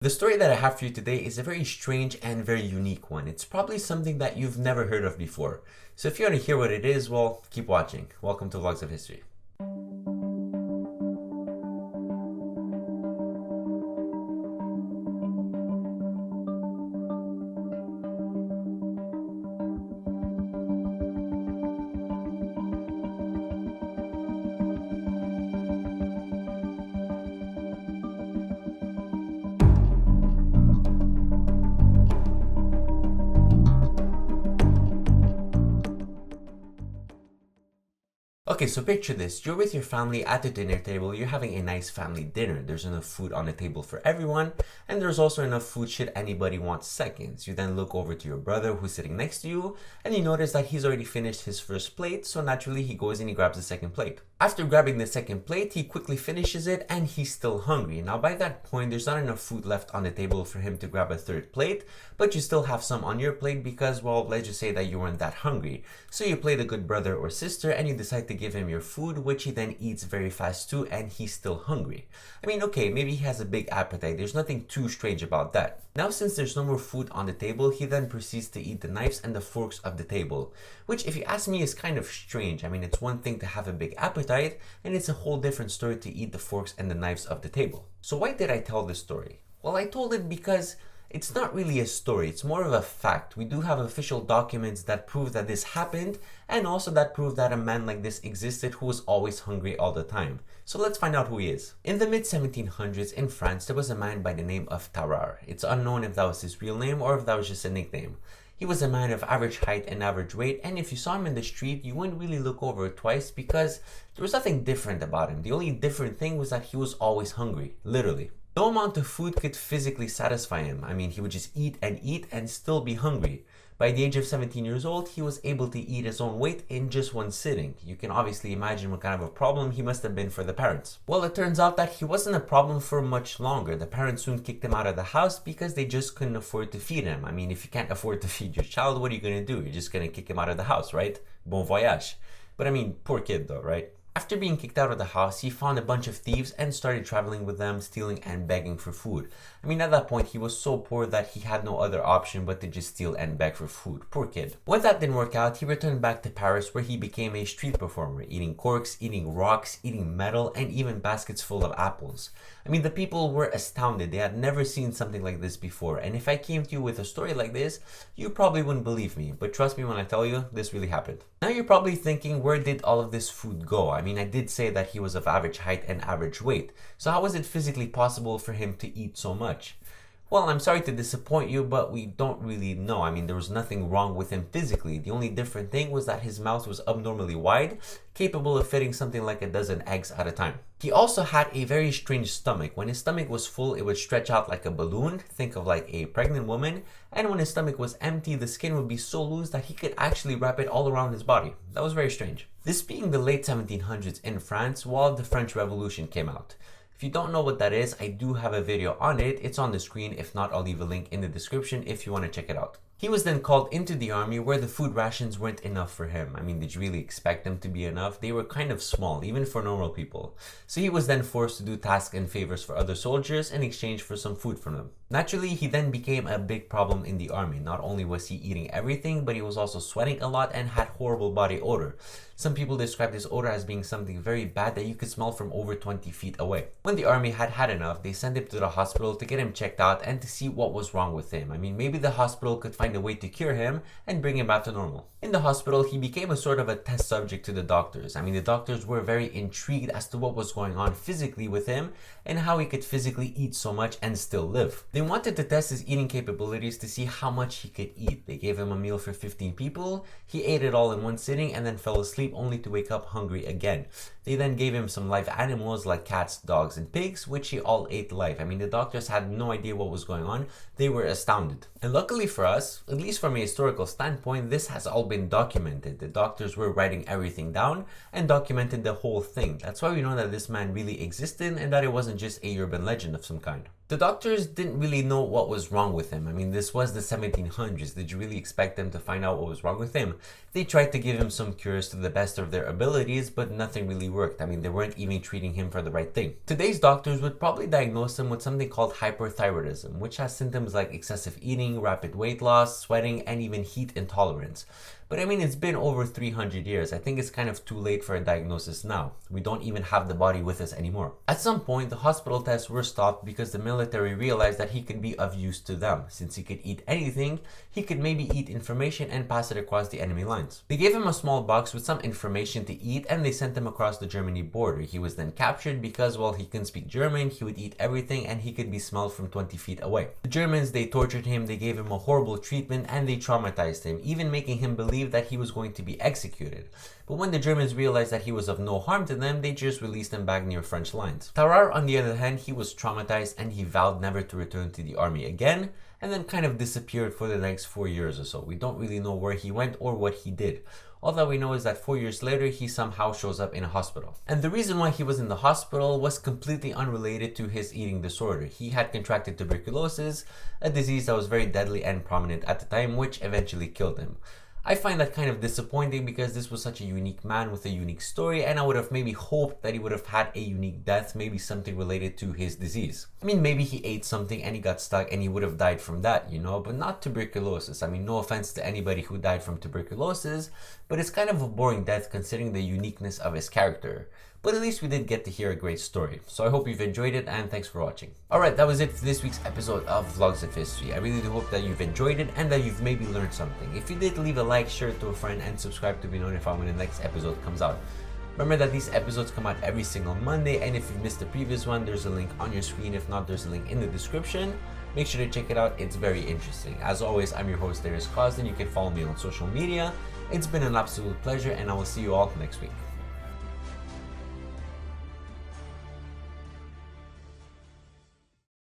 The story that I have for you today is a very strange and very unique one. It's probably something that you've never heard of before. So if you want to hear what it is, well, keep watching. Welcome to Vlogs of History. Okay, so picture this. You're with your family at the dinner table. You're having a nice family dinner. There's enough food on the table for everyone, and there's also enough food should anybody want seconds. You then look over to your brother who's sitting next to you, and you notice that he's already finished his first plate, so naturally he goes and he grabs the second plate. After grabbing the second plate, he quickly finishes it, and he's still hungry. Now by that point, there's not enough food left on the table for him to grab a third plate, but you still have some on your plate because, well, let's just say that you weren't that hungry. So you play the good brother or sister, and you decide to give him your food, which he then eats very fast too, and he's still hungry. I mean, okay, maybe he has a big appetite. There's nothing too strange about that. Now, since there's no more food on the table, he then proceeds to eat the knives and the forks of the table, which, if you ask me, is kind of strange. I mean, it's one thing to have a big appetite, and it's a whole different story to eat the forks and the knives of the table. So why did I tell this story? Well, I told it because it's not really a story, it's more of a fact. We do have official documents that prove that this happened, and also that prove that a man like this existed who was always hungry all the time. So let's find out who he is. In the mid-1700s in France, there was a man by the name of Tarrare. It's unknown if that was his real name or if that was just a nickname. He was a man of average height and average weight, and if you saw him in the street, you wouldn't really look over twice because there was nothing different about him. The only different thing was that he was always hungry, literally. No amount of food could physically satisfy him. I mean, he would just eat and still be hungry. By the age of 17 years old, he was able to eat his own weight in just one sitting. You can obviously imagine what kind of a problem he must have been for the parents. Well, it turns out that he wasn't a problem for much longer. The parents soon kicked him out of the house because they just couldn't afford to feed him. I mean, if you can't afford to feed your child, what are you going to do? You're just going to kick him out of the house, right? Bon voyage. But I mean, poor kid though, right? After being kicked out of the house, he found a bunch of thieves and started traveling with them, stealing and begging for food. I mean, at that point, he was so poor that he had no other option but to just steal and beg for food. Poor kid. When that didn't work out, he returned back to Paris where he became a street performer, eating corks, eating rocks, eating metal, and even baskets full of apples. I mean, the people were astounded. They had never seen something like this before. And if I came to you with a story like this, you probably wouldn't believe me. But trust me when I tell you, this really happened. Now you're probably thinking, where did all of this food go? I mean, I did say that he was of average height and average weight. So how was it physically possible for him to eat so much? Well, I'm sorry to disappoint you, but we don't really know. I mean, there was nothing wrong with him physically. The only different thing was that his mouth was abnormally wide, capable of fitting something like a dozen eggs at a time. He also had a very strange stomach. When his stomach was full, it would stretch out like a balloon. Think of like a pregnant woman. And when his stomach was empty, the skin would be so loose that he could actually wrap it all around his body. That was very strange. This being the late 1700s in France, while the French Revolution came out. If you don't know what that is, I do have a video on it. It's on the screen. If not, I'll leave a link in the description if you want to check it out. He was then called into the army where the food rations weren't enough for him. I mean, did you really expect them to be enough? They were kind of small, even for normal people. So he was then forced to do tasks and favors for other soldiers in exchange for some food from them. Naturally, he then became a big problem in the army. Not only was he eating everything, but he was also sweating a lot and had horrible body odor. Some people describe this odor as being something very bad that you could smell from over 20 feet away. When the army had had enough, they sent him to the hospital to get him checked out and to see what was wrong with him. I mean, maybe the hospital could find a way to cure him and bring him back to normal. In the hospital, he became a sort of a test subject to the doctors. I mean, the doctors were very intrigued as to what was going on physically with him and how he could physically eat so much and still live. They wanted to test his eating capabilities to see how much he could eat. They gave him a meal for 15 people. He ate it all in one sitting and then fell asleep only to wake up hungry again. They then gave him some live animals like cats, dogs, and pigs, which he all ate live. I mean, the doctors had no idea what was going on. They were astounded. And luckily for us, at least from a historical standpoint, this has all been documented. The doctors were writing everything down and documented the whole thing. That's why we know that this man really existed and that it wasn't just a urban legend of some kind. The doctors didn't really know what was wrong with him. I mean, this was the 1700s. Did you really expect them to find out what was wrong with him? They tried to give him some cures to the best of their abilities, but nothing really worked. I mean, they weren't even treating him for the right thing. Today's doctors would probably diagnose him with something called hyperthyroidism, which has symptoms like excessive eating, rapid weight loss, sweating, and even heat intolerance. But I mean, it's been over 300 years. I think it's kind of too late for a diagnosis now. We don't even have the body with us anymore. At some point, the hospital tests were stopped because the military realized that he could be of use to them. Since he could eat anything, he could maybe eat information and pass it across the enemy lines. They gave him a small box with some information to eat and they sent him across the Germany border. He was then captured because, well, he couldn't speak German, he would eat everything, and he could be smelled from 20 feet away. The Germans, they tortured him, they gave him a horrible treatment, and they traumatized him, even making him believe that he was going to be executed. But when the Germans realized that he was of no harm to them, they just released him back near French lines. Tarrare, on the other hand, he was traumatized and he vowed never to return to the army again, and then kind of disappeared for the next 4 years or so. We don't really know where he went or what he did. All that we know is that 4 years later, he somehow shows up in a hospital. And the reason why he was in the hospital was completely unrelated to his eating disorder. He had contracted tuberculosis, a disease that was very deadly and prominent at the time, which eventually killed him. I find that kind of disappointing because this was such a unique man with a unique story, and I would have maybe hoped that he would have had a unique death, maybe something related to his disease. I mean, maybe he ate something and he got stuck and he would have died from that, you know, but not tuberculosis. I mean, no offense to anybody who died from tuberculosis, but it's kind of a boring death considering the uniqueness of his character. But at least we did get to hear a great story. So I hope you've enjoyed it and thanks for watching. Alright, that was it for this week's episode of Vlogs of History. I really do hope that you've enjoyed it and that you've maybe learned something. If you did, leave a like, share it to a friend, and subscribe to be notified when the next episode comes out. Remember that these episodes come out every single Monday, and if you missed the previous one, there's a link on your screen. If not, there's a link in the description. Make sure to check it out, it's very interesting. As always, I'm your host, Darius Cosden. You can follow me on social media. It's been an absolute pleasure, and I will see you all next week.